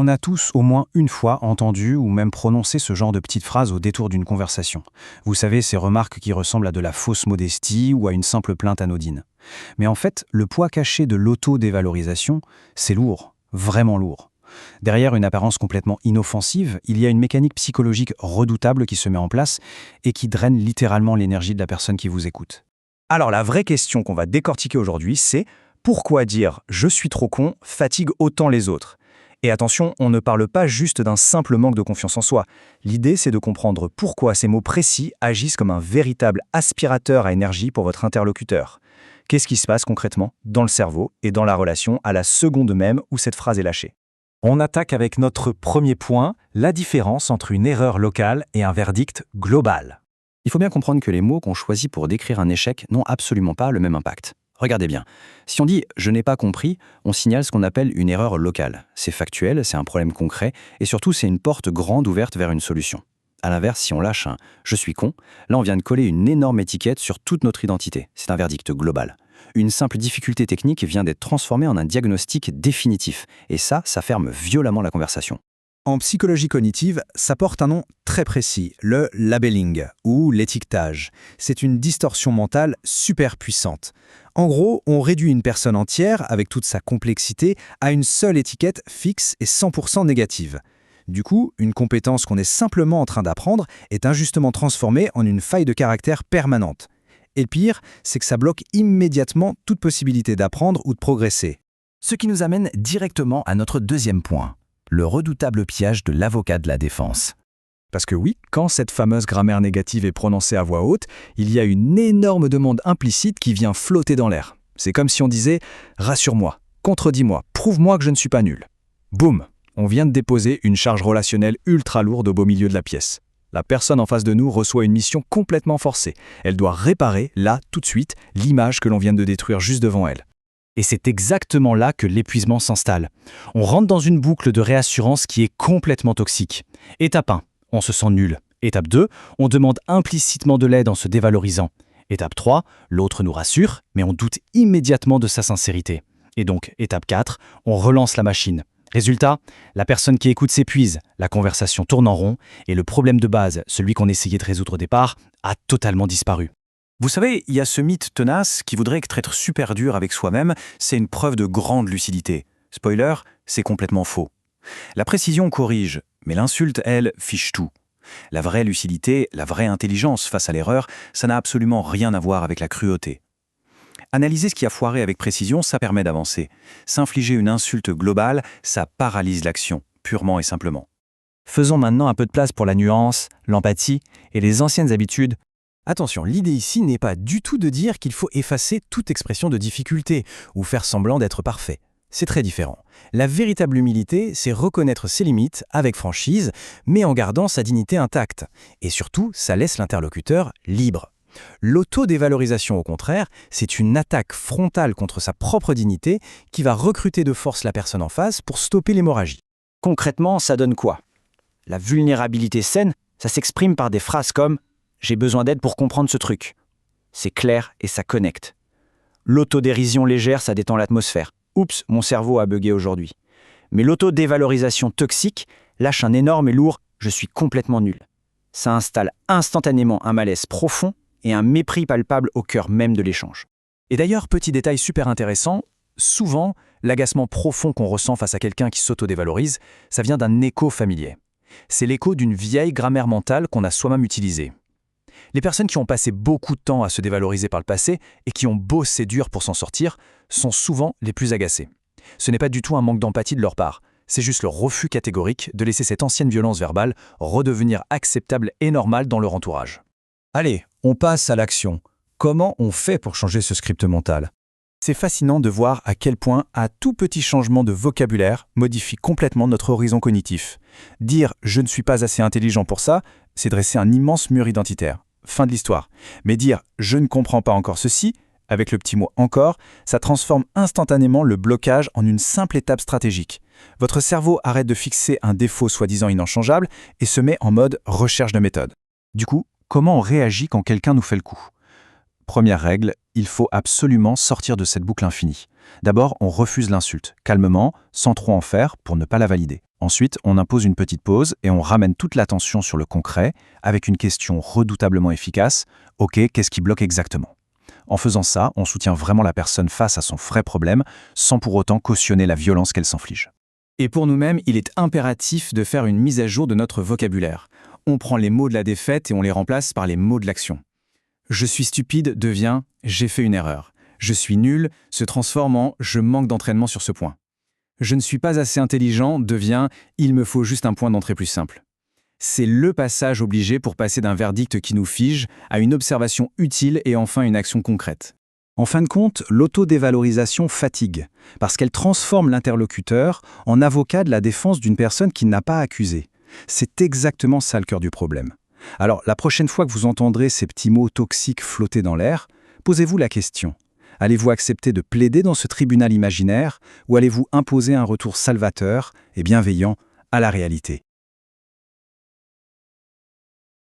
On a tous au moins une fois entendu ou même prononcé ce genre de petites phrases au détour d'une conversation. Vous savez, ces remarques qui ressemblent à de la fausse modestie ou à une simple plainte anodine. Mais en fait, le poids caché de l'auto-dévalorisation, c'est lourd, vraiment lourd. Derrière une apparence complètement inoffensive, il y a une mécanique psychologique redoutable qui se met en place et qui draine littéralement l'énergie de la personne qui vous écoute. Alors la vraie question qu'on va décortiquer aujourd'hui, c'est pourquoi dire « je suis trop con » fatigue autant les autres? Et attention, on ne parle pas juste d'un simple manque de confiance en soi. L'idée, c'est de comprendre pourquoi ces mots précis agissent comme un véritable aspirateur à énergie pour votre interlocuteur. Qu'est-ce qui se passe concrètement dans le cerveau et dans la relation à la seconde même où cette phrase est lâchée? On attaque avec notre premier point, la différence entre une erreur locale et un verdict global. Il faut bien comprendre que les mots qu'on choisit pour décrire un échec n'ont absolument pas le même impact. Regardez bien, si on dit « je n'ai pas compris », on signale ce qu'on appelle une erreur locale. C'est factuel, c'est un problème concret, et surtout c'est une porte grande ouverte vers une solution. A l'inverse, si on lâche un « je suis con », là on vient de coller une énorme étiquette sur toute notre identité. C'est un verdict global. Une simple difficulté technique vient d'être transformée en un diagnostic définitif, et ça ferme violemment la conversation. En psychologie cognitive, ça porte un nom très précis, le labeling ou l'étiquetage. C'est une distorsion mentale super puissante. En gros, on réduit une personne entière, avec toute sa complexité, à une seule étiquette fixe et 100% négative. Du coup, une compétence qu'on est simplement en train d'apprendre est injustement transformée en une faille de caractère permanente. Et le pire, c'est que ça bloque immédiatement toute possibilité d'apprendre ou de progresser. Ce qui nous amène directement à notre deuxième point, le redoutable piège de l'avocat de la défense. Parce que oui, quand cette fameuse grammaire négative est prononcée à voix haute, il y a une énorme demande implicite qui vient flotter dans l'air. C'est comme si on disait « rassure-moi, contredis-moi, prouve-moi que je ne suis pas nul ». Boum, on vient de déposer une charge relationnelle ultra lourde au beau milieu de la pièce. La personne en face de nous reçoit une mission complètement forcée. Elle doit réparer, là, tout de suite, l'image que l'on vient de détruire juste devant elle. Et c'est exactement là que l'épuisement s'installe. On rentre dans une boucle de réassurance qui est complètement toxique. Étape 1, on se sent nul. Étape 2, on demande implicitement de l'aide en se dévalorisant. Étape 3, l'autre nous rassure, mais on doute immédiatement de sa sincérité. Et donc, étape 4, on relance la machine. Résultat, la personne qui écoute s'épuise, la conversation tourne en rond, et le problème de base, celui qu'on essayait de résoudre au départ, a totalement disparu. Vous savez, il y a ce mythe tenace qui voudrait être super dur avec soi-même, c'est une preuve de grande lucidité. Spoiler, c'est complètement faux. La précision corrige, mais l'insulte, elle, fiche tout. La vraie lucidité, la vraie intelligence face à l'erreur, ça n'a absolument rien à voir avec la cruauté. Analyser ce qui a foiré avec précision, ça permet d'avancer. S'infliger une insulte globale, ça paralyse l'action, purement et simplement. Faisons maintenant un peu de place pour la nuance, l'empathie et les anciennes habitudes. Attention, l'idée ici n'est pas du tout de dire qu'il faut effacer toute expression de difficulté ou faire semblant d'être parfait. C'est très différent. La véritable humilité, c'est reconnaître ses limites avec franchise, mais en gardant sa dignité intacte. Et surtout, ça laisse l'interlocuteur libre. L'auto-dévalorisation, au contraire, c'est une attaque frontale contre sa propre dignité qui va recruter de force la personne en face pour stopper l'hémorragie. Concrètement, ça donne quoi? La vulnérabilité saine, ça s'exprime par des phrases comme « j'ai besoin d'aide pour comprendre ce truc ». C'est clair et ça connecte. L'autodérision légère, ça détend l'atmosphère. Oups, mon cerveau a bugué aujourd'hui. Mais l'autodévalorisation toxique lâche un énorme et lourd « je suis complètement nul ». Ça installe instantanément un malaise profond et un mépris palpable au cœur même de l'échange. Et d'ailleurs, petit détail super intéressant, souvent, l'agacement profond qu'on ressent face à quelqu'un qui s'autodévalorise, ça vient d'un écho familier. C'est l'écho d'une vieille grammaire mentale qu'on a soi-même utilisée. Les personnes qui ont passé beaucoup de temps à se dévaloriser par le passé et qui ont bossé dur pour s'en sortir sont souvent les plus agacées. Ce n'est pas du tout un manque d'empathie de leur part, c'est juste le refus catégorique de laisser cette ancienne violence verbale redevenir acceptable et normale dans leur entourage. Allez, on passe à l'action. Comment on fait pour changer ce script mental? C'est fascinant de voir à quel point un tout petit changement de vocabulaire modifie complètement notre horizon cognitif. Dire « je ne suis pas assez intelligent pour ça », c'est dresser un immense mur identitaire. Fin de l'histoire. Mais dire « je ne comprends pas encore ceci », avec le petit mot « encore », ça transforme instantanément le blocage en une simple étape stratégique. Votre cerveau arrête de fixer un défaut soi-disant inanchangeable et se met en mode recherche de méthode. Du coup, comment on réagit quand quelqu'un nous fait le coup? Première règle, il faut absolument sortir de cette boucle infinie. D'abord, on refuse l'insulte, calmement, sans trop en faire, pour ne pas la valider. Ensuite, on impose une petite pause et on ramène toute l'attention sur le concret, avec une question redoutablement efficace. Ok, qu'est-ce qui bloque exactement ? En faisant ça, on soutient vraiment la personne face à son vrai problème, sans pour autant cautionner la violence qu'elle s'inflige. Et pour nous-mêmes, il est impératif de faire une mise à jour de notre vocabulaire. On prend les mots de la défaite et on les remplace par les mots de l'action. Je suis stupide devient j'ai fait une erreur. Je suis nul se transforme en je manque d'entraînement sur ce point. Je ne suis pas assez intelligent devient il me faut juste un point d'entrée plus simple. C'est le passage obligé pour passer d'un verdict qui nous fige à une observation utile et enfin une action concrète. En fin de compte, l'autodévalorisation fatigue, parce qu'elle transforme l'interlocuteur en avocat de la défense d'une personne qui n'a pas accusé. C'est exactement ça le cœur du problème. Alors, la prochaine fois que vous entendrez ces petits mots toxiques flotter dans l'air, posez-vous la question. Allez-vous accepter de plaider dans ce tribunal imaginaire ou allez-vous imposer un retour salvateur et bienveillant à la réalité ?